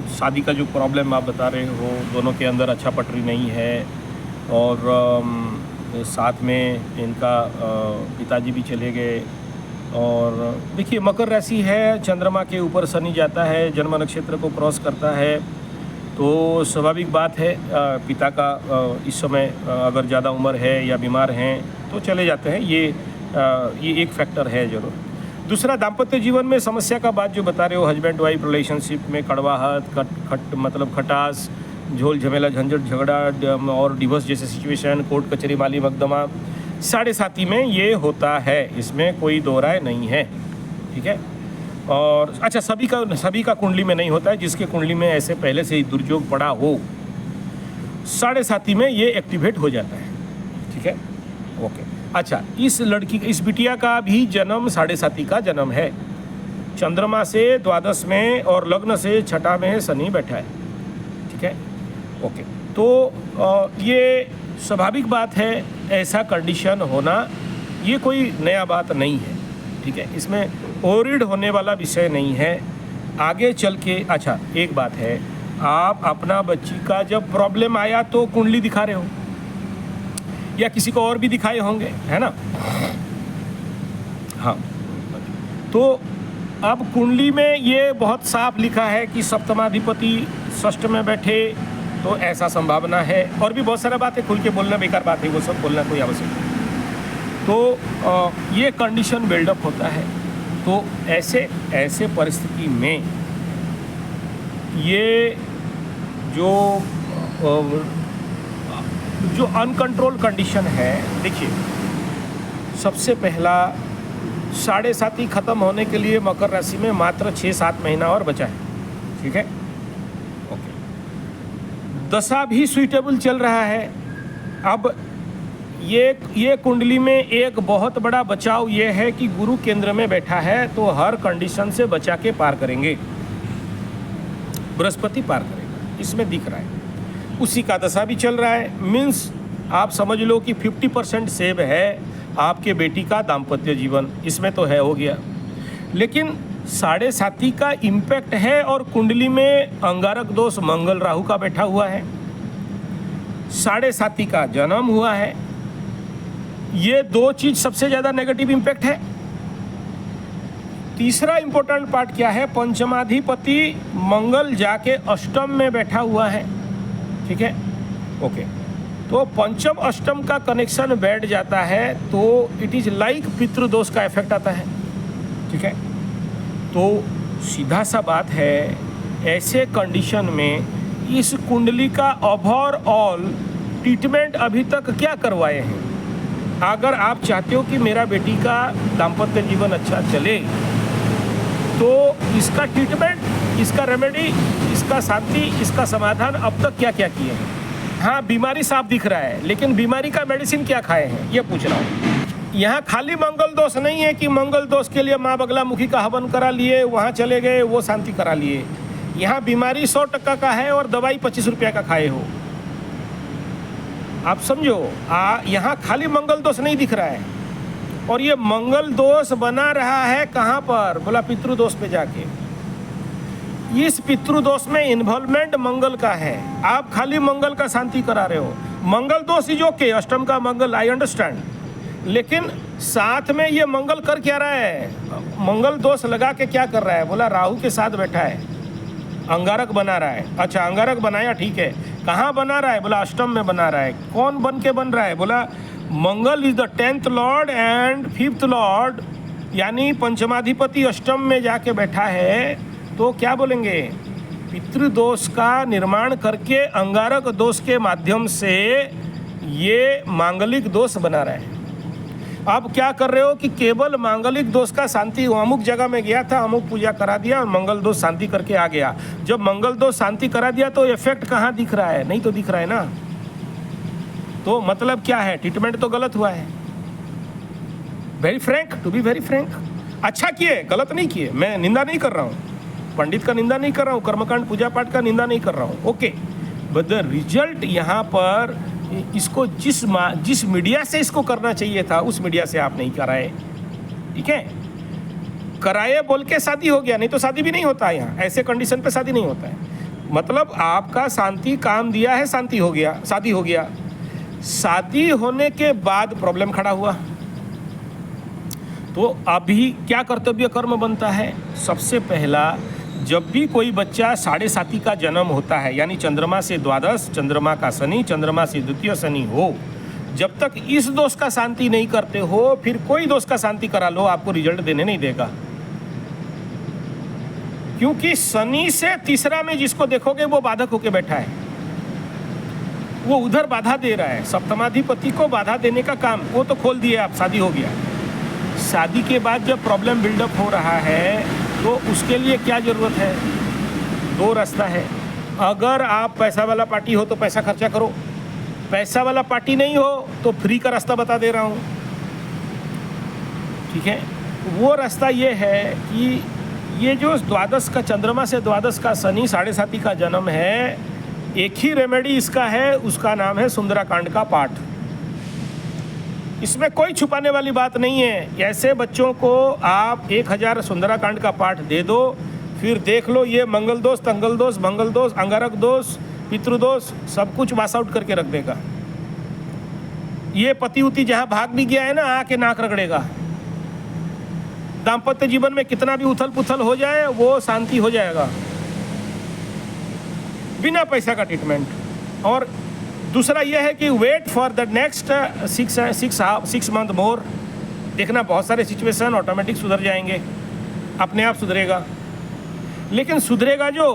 शादी का जो प्रॉब्लम आप बता रहे हो, दोनों के अंदर अच्छा पटरी नहीं है और साथ में इनका पिताजी भी चले गए। और देखिए मकर राशि है, चंद्रमा के ऊपर शनि जाता है, जन्म नक्षत्र को क्रॉस करता है, तो स्वाभाविक बात है पिता का इस समय अगर ज़्यादा उम्र है या बीमार हैं तो चले जाते हैं। ये एक फैक्टर है ज़रूर। दूसरा, दाम्पत्य जीवन में समस्या का बात जो बता रहे हो, हस्बैंड वाइफ रिलेशनशिप में कड़वाहट, मतलब खटास, झोल झमेला, झंझट, झगड़ा और डिवोर्स जैसे सिचुएशन, कोर्ट कचहरी, माली मुकदमा, साढ़े साथी में ये होता है, इसमें कोई दो राय नहीं है। ठीक है। और अच्छा, सभी का कुंडली में नहीं होता है, जिसके कुंडली में ऐसे पहले से ही दुर्योग पड़ा हो, साढ़े साथी में ये एक्टिवेट हो जाता है। ठीक है, ओके। अच्छा, इस बिटिया का भी जन्म साढ़े साथी का जन्म है, चंद्रमा से द्वादश में और लग्न से छठा में शनि बैठा है। ठीक है, ओके। तो ये स्वाभाविक बात है, ऐसा कंडीशन होना ये कोई नया बात नहीं है। ठीक है, इसमें ओरिड होने वाला विषय नहीं है। आगे चल के अच्छा एक बात है, आप अपना बच्ची का जब प्रॉब्लम आया तो कुंडली दिखा रहे हो या किसी को और भी दिखाए होंगे, है ना? हाँ, तो अब कुंडली में ये बहुत साफ लिखा है कि सप्तमाधिपति षष्ठ में बैठे, तो ऐसा संभावना है। और भी बहुत सारा बात है, खुल के बोलना बेकार बात है, वो सब बोलना कोई आवश्यक नहीं। तो ये कंडीशन बिल्डअप होता है। तो ऐसे परिस्थिति में ये जो अनकंट्रोल कंडीशन है, देखिए सबसे पहला साढ़े साथी खत्म होने के लिए मकर राशि में मात्र 6-7 महीना और बचा है। ठीक है, ओके। दशा भी सुइटेबल चल रहा है। अब ये कुंडली में एक बहुत बड़ा बचाव ये है कि गुरु केंद्र में बैठा है, तो हर कंडीशन से बचा के पार करेंगे, बृहस्पति पार करेगा, इसमें दिख रहा है। उसी का दशा भी चल रहा है, मीन्स आप समझ लो कि 50% सेव है आपके बेटी का दाम्पत्य जीवन, इसमें तो है, हो गया। लेकिन साढ़े साथी का इम्पैक्ट है और कुंडली में अंगारक दोष मंगल राहु का बैठा हुआ है, साढ़े साथी का जन्म हुआ है। ये दो चीज सबसे ज़्यादा नेगेटिव इम्पैक्ट है। तीसरा इंपॉर्टेंट पार्ट क्या है, पंचमाधिपति मंगल जाके अष्टम में बैठा हुआ है। ठीक है, ओके। तो पंचम अष्टम का कनेक्शन बैठ जाता है तो इट इज़ लाइक पितृदोष का इफेक्ट आता है। ठीक है, तो सीधा सा बात है, ऐसे कंडीशन में इस कुंडली का ओवरऑल ट्रीटमेंट अभी तक क्या करवाए हैं। अगर आप चाहते हो कि मेरा बेटी का दाम्पत्य जीवन अच्छा चले, तो इसका ट्रीटमेंट, इसका रेमेडी, इसका शांति, इसका समाधान अब तक क्या क्या किए हैं। हाँ, बीमारी साफ दिख रहा है, लेकिन बीमारी का मेडिसिन क्या खाए हैं, ये पूछ रहा हूँ। यहाँ खाली मंगल दोष नहीं है कि मंगल दोष के लिए माँ बगलामुखी का हवन करा लिए, वहाँ चले गए, वो शांति करा लिए। यहाँ बीमारी 100% का है और दवाई 25 रुपया का खाए हो। आप समझो, यहाँ खाली मंगल दोष नहीं दिख रहा है। और ये मंगल दोष बना रहा है कहाँ पर, बोला पितृदोष पे जाके। इस पितृदोष में इन्वॉल्वमेंट मंगल का है, आप खाली मंगल का शांति करा रहे हो। मंगल दोष इज ओके, अष्टम का मंगल, आई अंडरस्टैंड, लेकिन साथ में ये मंगल कर क्या रहा है, मंगल दोष लगा के क्या कर रहा है, बोला राहु के साथ बैठा है, अंगारक बना रहा है। अच्छा, अंगारक बनाया, ठीक है, कहाँ बना रहा है, बोला अष्टम में बना रहा है। कौन बन के बन रहा है, बोला Mangal is the 10th lord and 5th lord, यानी पंचमाधिपति अष्टम में जाके बैठा है। तो क्या बोलेंगे, पितृदोष का निर्माण करके अंगारक दोष के माध्यम से ये मांगलिक दोष बना रहा है। आप क्या कर रहे हो कि केवल मांगलिक दोष का शांति, अमुक जगह में गया था, अमुक पूजा करा दिया और मंगल दोष शांति करके आ गया। जब मंगल दोष शांति करा दिया तो इफेक्ट कहाँ दिख रहा है, नहीं तो दिख रहा है ना। तो मतलब क्या है, ट्रीटमेंट तो गलत हुआ है। Very frank, to be very frank, अच्छा किए, गलत नहीं किए। मैं निंदा नहीं कर रहा हूँ, पंडित का निंदा नहीं कर रहा हूँ, कर्मकांड पूजा पाठ का निंदा नहीं कर रहा हूँ, ओके। बट द रिजल्ट यहाँ पर, इसको जिस मीडिया से इसको करना चाहिए था, उस मीडिया से आप नहीं कराए। ठीक है, कराए बोल के शादी हो गया, नहीं तो शादी भी नहीं होता है यहाँ, ऐसे कंडीशन पे शादी नहीं होता है। मतलब आपका शांति काम दिया है, शांति हो गया, शादी हो गया। शादी होने के बाद प्रॉब्लम खड़ा हुआ, तो अभी क्या कर्तव्य कर्म बनता है? सबसे पहला, जब भी कोई बच्चा 7.5 का जन्म होता है, यानी चंद्रमा से द्वादश, चंद्रमा का शनि, चंद्रमा से द्वितीय शनि हो, जब तक इस दोष का शांति नहीं करते हो, फिर कोई दोष का शांति करा लो, आपको रिजल्ट देने नहीं देगा। क्योंकि शनि से तीसरा में जिसको देखोगे वो बाधक होके बैठा है, वो उधर बाधा दे रहा है। सप्तमाधिपति को बाधा देने का काम वो तो खोल दिया, आप शादी हो गया। शादी के बाद जब प्रॉब्लम बिल्डअप हो रहा है तो उसके लिए क्या ज़रूरत है? 2 रास्ता है। अगर आप पैसा वाला पार्टी हो तो पैसा खर्चा करो, पैसा वाला पार्टी नहीं हो तो फ्री का रास्ता बता दे रहा हूँ, ठीक है। वो रास्ता ये है कि ये जो द्वादश का चंद्रमा से द्वादश का शनि 7.5 का जन्म है, एक ही रेमेडी इसका है, उसका नाम है सुंदराकांड का पाठ। इसमें कोई छुपाने वाली बात नहीं है। ऐसे बच्चों को आप 1000 सुंदराकांड का पाठ दे दो, फिर देख लो ये मंगल दोष, तंगल दोष, मंगल दोष, अंगारक दोष, पितृदोष सब कुछ वास आउट करके रख देगा। ये पति उति जहाँ भाग भी गया है ना, आके नाक रगड़ेगा। दाम्पत्य जीवन में कितना भी उथल पुथल हो जाए वो शांति हो जाएगा, बिना पैसा का ट्रीटमेंट। और दूसरा यह है कि wait for the next 6 month more. देखना बहुत सारे सिचुएशन ऑटोमेटिक सुधर जाएंगे, अपने आप सुधरेगा। लेकिन सुधरेगा जो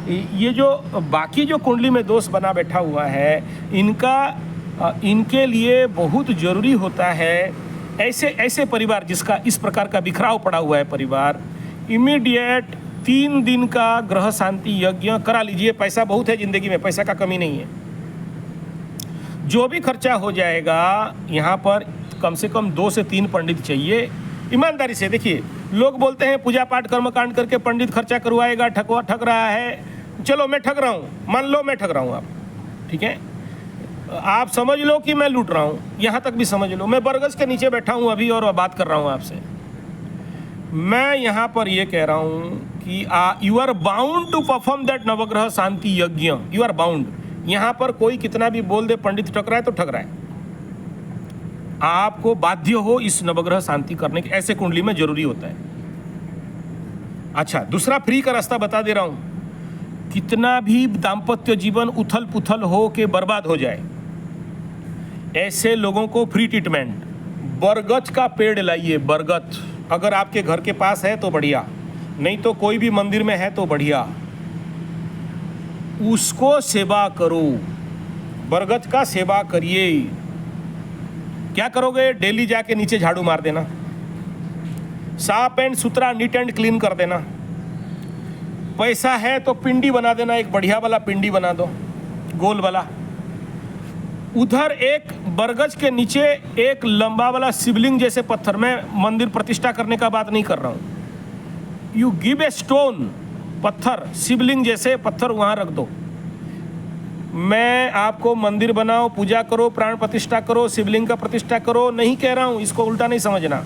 ये जो बाकी जो कुंडली में दोष बना बैठा हुआ है, इनके लिए बहुत ज़रूरी होता है ऐसे परिवार जिसका इस प्रकार का बिखराव पड़ा हुआ है परिवार, इमीडिएट 3 दिन का ग्रह शांति यज्ञ करा लीजिए। पैसा बहुत है ज़िंदगी में, पैसा का कमी नहीं है। जो भी खर्चा हो जाएगा यहाँ पर कम से कम 2 से 3 पंडित चाहिए। ईमानदारी से देखिए, लोग बोलते हैं पूजा पाठ कर्मकांड करके पंडित खर्चा करवाएगा, ठग रहा है। चलो मैं ठग रहा हूँ, मान लो मैं ठग रहा हूँ, आप ठीक है, आप समझ लो कि मैं लूट रहा हूँ, यहाँ तक भी समझ लो। मैं बरगद के नीचे बैठा हूँ अभी और बात कर रहा हूँ आपसे। मैं यहाँ पर ये कह रहा हूँ कि you are bound to perform that नवग्रह शांति यज्ञ, यू आर बाउंड। यहाँ पर कोई कितना भी बोल दे पंडित ठग रहा है तो ठग रहा है, आपको बाध्य हो इस नवग्रह शांति करने के। ऐसे कुंडली में जरूरी होता है। अच्छा, दूसरा फ्री का रास्ता बता दे रहा हूँ। कितना भी दाम्पत्य जीवन उथल पुथल हो के बर्बाद हो जाए, ऐसे लोगों को फ्री ट्रीटमेंट। बरगद का पेड़ लाइए, बरगद अगर आपके घर के पास है तो बढ़िया, नहीं तो कोई भी मंदिर में है तो बढ़िया, उसको सेवा करो, बरगद का सेवा करिए। क्या करोगे? डेली जाके नीचे झाड़ू मार देना, साफ एंड सुथरा नीट एंड क्लीन कर देना। पैसा है तो पिंडी बना देना, एक बढ़िया वाला पिंडी बना दो, गोल वाला। उधर एक बरगद के नीचे एक लंबा वाला शिवलिंग जैसे पत्थर, में मंदिर प्रतिष्ठा करने का बात नहीं कर रहा हूँ। यू गिव ए स्टोन, पत्थर, शिवलिंग जैसे पत्थर वहाँ रख दो। मैं आपको मंदिर बनाओ, पूजा करो, प्राण प्रतिष्ठा करो, शिवलिंग का प्रतिष्ठा करो नहीं कह रहा हूँ, इसको उल्टा नहीं समझना।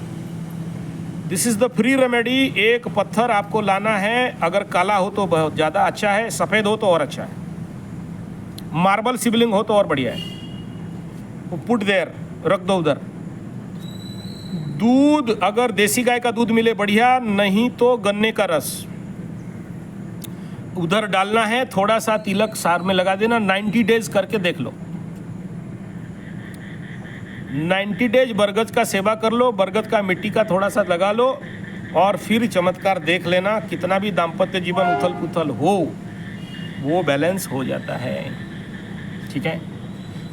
This is the free remedy. एक पत्थर आपको लाना है, अगर काला हो तो बहुत ज़्यादा अच्छा है, सफ़ेद हो तो और अच्छा है, मार्बल शिवलिंग हो तो और बढ़िया है। पुट देयर, रख दो उधर। दूध, अगर देसी गाय का दूध मिले बढ़िया, नहीं तो गन्ने का रस उधर डालना है। थोड़ा सा तिलक सार में लगा देना। 90 डेज करके देख लो, 90 डेज बरगद का सेवा कर लो, बरगद का मिट्टी का थोड़ा सा लगा लो और फिर चमत्कार देख लेना। कितना भी दाम्पत्य जीवन उथल पुथल हो वो बैलेंस हो जाता है, ठीक है।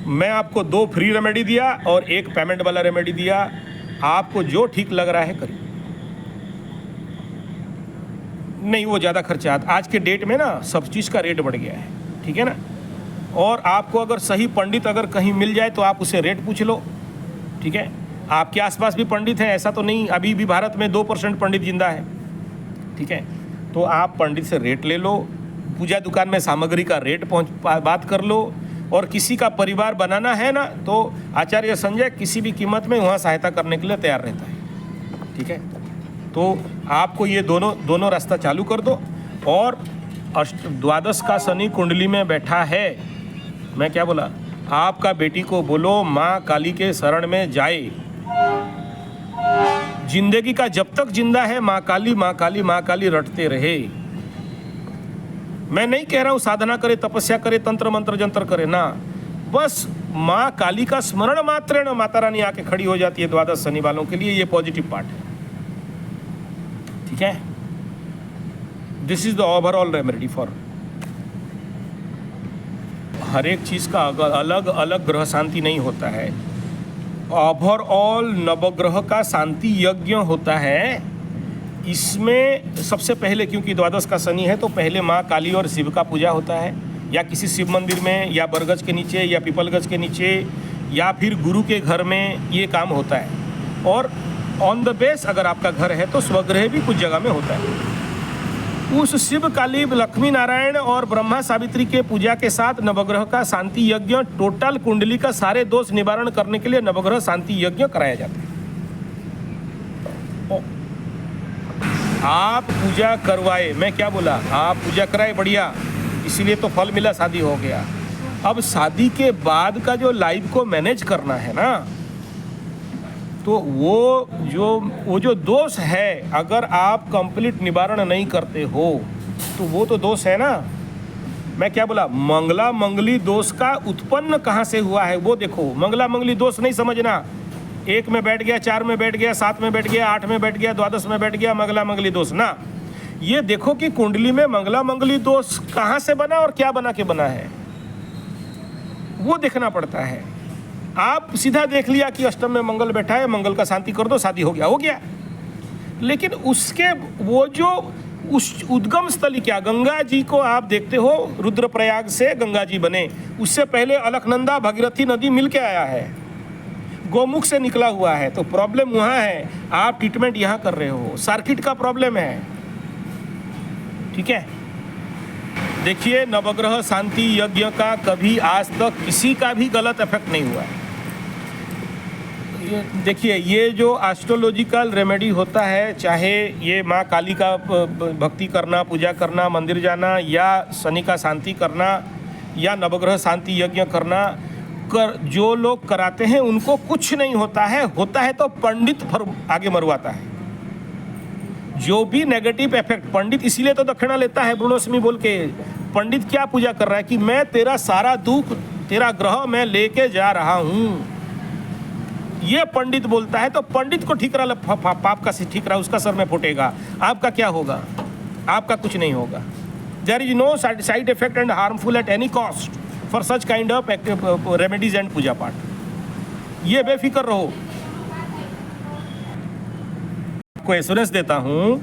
मैं आपको 2 फ्री रेमेडी दिया और एक पेमेंट वाला रेमेडी दिया, आपको जो ठीक लग रहा है करिए। नहीं वो ज़्यादा खर्चा, आज के डेट में ना सब चीज़ का रेट बढ़ गया है, ठीक है ना। और आपको अगर सही पंडित अगर कहीं मिल जाए तो आप उससे रेट पूछ लो, ठीक है। आपके आसपास भी पंडित हैं, ऐसा तो नहीं, अभी भी भारत में 2% पंडित जिंदा है, ठीक है। तो आप पंडित से रेट ले लो, पूजा दुकान में सामग्री का रेट बात कर लो। और किसी का परिवार बनाना है ना तो आचार्य संजय किसी भी कीमत में वहाँ सहायता करने के लिए तैयार रहता है, ठीक है। तो आपको ये दोनों रास्ता चालू कर दो। और द्वादश का शनि कुंडली में बैठा है, मैं क्या बोला, आपका बेटी को बोलो माँ काली के शरण में जाए। जिंदगी का जब तक जिंदा है माँ काली माँ काली माँ काली रटते रहे। मैं नहीं कह रहा हूँ साधना करे, तपस्या करे, तंत्र मंत्र जंत्र करे ना, बस माँ काली का स्मरण मात्र न माता रानी आके खड़ी हो जाती है द्वादश शनि वालों के लिए। ये पॉजिटिव पार्ट है, ठीक है। This is the overall remedy for her एक चीज का अलग अलग ग्रह शांति नहीं होता है। ओवरऑल नवग्रह का शांति यज्ञ होता है। इसमें सबसे पहले, क्योंकि द्वादश का शनि है, तो पहले माँ काली और शिव का पूजा होता है, या किसी शिव मंदिर में, या बरगज के नीचे, या पीपल गज के नीचे, या फिर गुरु के घर में ये काम होता है। और ऑन द बेस अगर आपका घर है तो स्वगृह भी कुछ जगह में होता है। उस शिव काली लक्ष्मी नारायण और ब्रह्मा सावित्री के पूजा के साथ नवग्रह का शांति यज्ञ, टोटल कुंडली का सारे दोष निवारण करने के लिए नवग्रह शांति यज्ञ कराया जाता है। आप पूजा करवाए, मैं क्या बोला, आप पूजा कराए, बढ़िया, इसीलिए तो फल मिला, शादी हो गया। अब शादी के बाद का जो लाइफ को मैनेज करना है ना, तो वो जो दोष है, अगर आप कंप्लीट निवारण नहीं करते हो तो वो तो दोष है ना। मैं क्या बोला, मंगला मंगली दोष का उत्पन्न कहाँ से हुआ है वो देखो। मंगला मंगली दोष नहीं समझना, 1 में बैठ गया, 4 में बैठ गया, 7 में बैठ गया, 8 में बैठ गया, द्वादश में बैठ गया, मंगला मंगली दोष ना। ये देखो कि कुंडली में मंगला मंगली दोष कहाँ से बना और क्या बना के बना है, वो देखना पड़ता है। आप सीधा देख लिया कि अष्टम में मंगल बैठा है, मंगल का शांति कर दो, शादी हो गया। लेकिन उसके वो जो उस उद्गम स्थली क्या, गंगा जी को आप देखते हो, रुद्रप्रयाग से गंगा जी बने, उससे पहले अलकनंदा भगीरथी नदी मिल के आया है, गोमुख से निकला हुआ है। तो प्रॉब्लम वहाँ है, आप ट्रीटमेंट यहाँ कर रहे हो, सर्किट का प्रॉब्लम है, ठीक है। देखिए, नवग्रह शांति यज्ञ का कभी आज तक किसी का भी गलत इफेक्ट नहीं हुआ है। देखिए, ये जो एस्ट्रोलॉजिकल रेमेडी होता है, चाहे ये माँ काली का भक्ति करना, पूजा करना, मंदिर जाना, या शनि का शांति करना, या नवग्रह शांति यज्ञ करना, जो लोग कराते हैं उनको कुछ नहीं होता है। होता है तो पंडित आगे मरवाता है। जो भी नेगेटिव इफेक्ट, पंडित इसीलिए तो दक्षिणा लेता है, ब्रुणोस्मी बोल के। पंडित क्या पूजा कर रहा है कि मैं तेरा सारा दुख, तेरा ग्रह मैं लेके जा रहा हूँ, ये पंडित बोलता है। तो पंडित को ठीक रहा, पाप का ठीक रहा, उसका सर में फूटेगा। आपका क्या होगा? आपका कुछ नहीं होगा। There is no side effect and harmful at any cost for such kind of remedies and puja path. ये बेफिक्र रहो। आपको एश्योरेंस देता हूँ,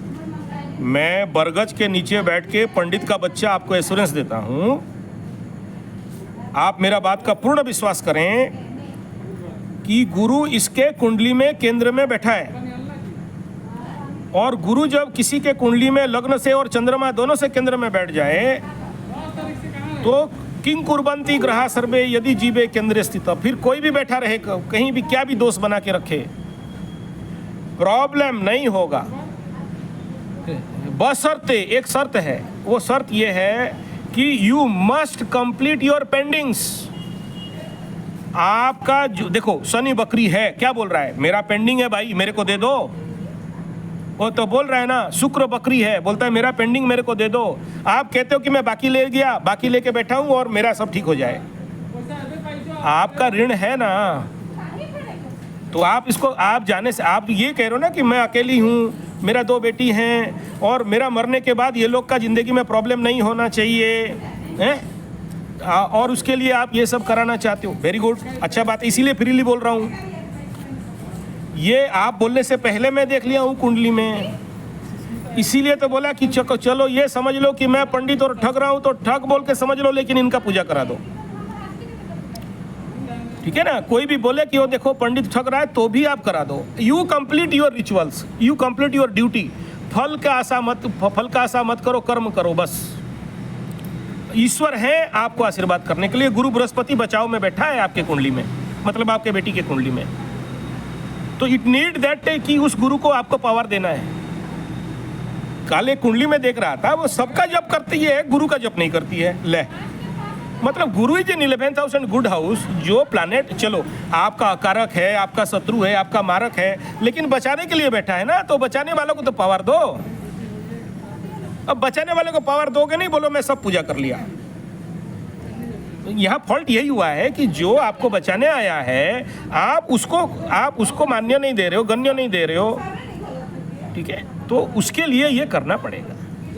मैं बरगज के नीचे बैठ के पंडित का बच्चा आपको एश्योरेंस देता हूँ, आप मेरा बात का पूर्ण विश्वास करें कि गुरु इसके कुंडली में केंद्र में बैठा है। और गुरु जब किसी के कुंडली में लग्न से और चंद्रमा दोनों से केंद्र में बैठ जाए तो किंग कुर्बंती ग्रहा सर्वे यदि जीवे केंद्र स्थित, फिर कोई भी बैठा रहे, कहीं भी क्या भी दोष बना के रखे, प्रॉब्लम नहीं होगा। बशर्ते एक शर्त है, वो शर्त ये है कि you must complete your pendings. आपका जो देखो, शनि बकरी है, क्या बोल रहा है, मेरा पेंडिंग है भाई, मेरे को दे दो। वो तो बोल रहा है ना, शुक्र बकरी है, बोलता है मेरा पेंडिंग मेरे को दे दो। आप कहते हो कि मैं बाकी ले गया, बाकी लेके बैठा हूं और मेरा सब ठीक हो जाए। आपका ऋण है ना, तो आप इसको, आप जाने से, आप ये कह रहे हो ना कि मैं अकेली हूँ, मेरा 2 बेटी हैं और मेरा मरने के बाद ये लोग का ज़िंदगी में प्रॉब्लम नहीं होना चाहिए हैं, और उसके लिए आप ये सब कराना चाहते हो। वेरी गुड, अच्छा बात है, इसीलिए फ्रीली बोल रहा हूँ। ये आप बोलने से पहले मैं देख लिया हूँ कुंडली में, इसीलिए तो बोला कि चलो ये समझ लो कि मैं पंडित और ठग रहा हूँ, तो ठग बोल के समझ लो, लेकिन इनका पूजा करा दो, ठीक है ना। कोई भी बोले कि वो देखो पंडित ठग रहा है, तो भी आप करा दो। You complete your rituals, you complete your duty. फल का आशा मत करो, कर्म करो बस। ईश्वर है आपको आशीर्वाद करने के लिए। गुरु बृहस्पति बचाव में बैठा है आपके कुंडली में, मतलब आपके बेटी के कुंडली में। तो इट नीड दैट कि उस गुरु को आपको पावर देना है। कल एक कुंडली में देख रहा था, वो सबका जप करती है, गुरु का जप नहीं करती है। ले मतलब गुरु is in 11th house and good house. जो प्लैनेट, चलो आपका कारक है, आपका शत्रु है, आपका मारक है, लेकिन बचाने के लिए बैठा है ना, तो बचाने वालों को तो पावर दो। अब बचाने वाले को पावर दोगे नहीं, बोलो मैं सब पूजा कर लिया। यहाँ फॉल्ट यही हुआ है कि जो आपको बचाने आया है, आप उसको मान्य नहीं दे रहे हो, गण्य नहीं दे रहे हो, ठीक है, तो उसके लिए ये करना पड़ेगा।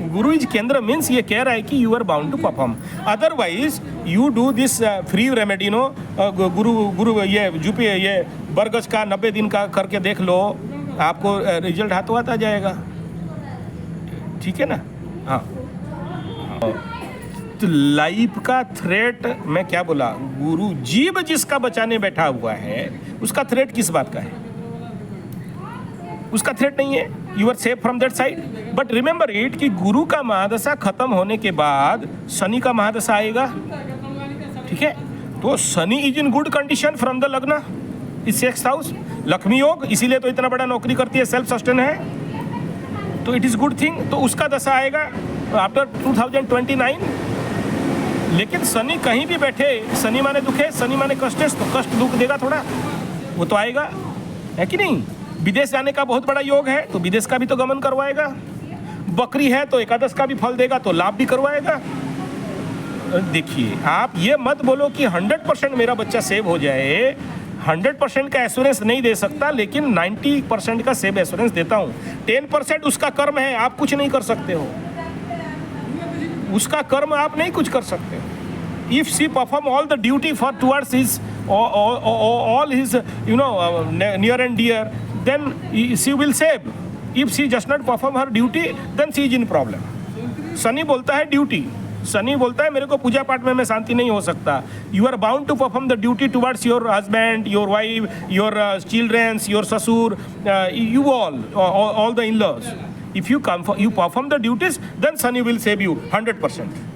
गुरु इज केंद्र मीन्स ये कह रहा है कि you are bound to perform, otherwise you do this free remedy no. गुरु ये जुपी ये बरगज का 90 दिन का करके देख लो, आपको रिजल्ट हाथों हाथ आ जाएगा, ठीक है ना। हाँ, तो लाइफ का थ्रेट, मैं क्या बोला, गुरु जीव जिसका बचाने बैठा हुआ है, उसका थ्रेट किस बात का है? उसका थ्रेट नहीं है, you are safe from that side. But remember it कि गुरु का महादशा खत्म होने के बाद शनि का महादशा आएगा, ठीक है। तो Shani is in good condition from the लग्न इज 6th हाउस, लक्ष्मी योग, इसीलिए तो इतना बड़ा नौकरी करती है, सेल्फ सस्टेन है, तो इट इज गुड थिंग। तो उसका दशा आएगा आफ्टर 2029। लेकिन शनि कहीं भी बैठे, शनि माने दुखे, शनि माने कष्ट, तो कष्ट दुख देगा थोड़ा, वो तो आएगा, है कि नहीं। विदेश जाने का बहुत बड़ा योग है, तो विदेश का भी तो गमन करवाएगा। बकरी है तो एकादश का भी फल देगा, तो लाभ भी करवाएगा। देखिए, आप ये मत बोलो कि 100% मेरा बच्चा सेव हो जाए। 100% का एश्योरेंस नहीं दे सकता, लेकिन 90% का सेव एश्योरेंस देता हूँ। 10% उसका कर्म है, आप कुछ नहीं कर सकते हो, उसका कर्म आप नहीं कुछ कर सकते हो। If she perform all the duty for towards his all his near and dear, then she will save. If she does not perform her duty, then she is in problem. Shani बोलता है ड्यूटी, शनि बोलता है मेरे को पूजा पाठ में मैं शांति नहीं हो सकता। You are bound to perform the duty towards your husband, your wife, your children, your ससुर, you all the in-laws. If you perform the duties, then Shani will save you 100%.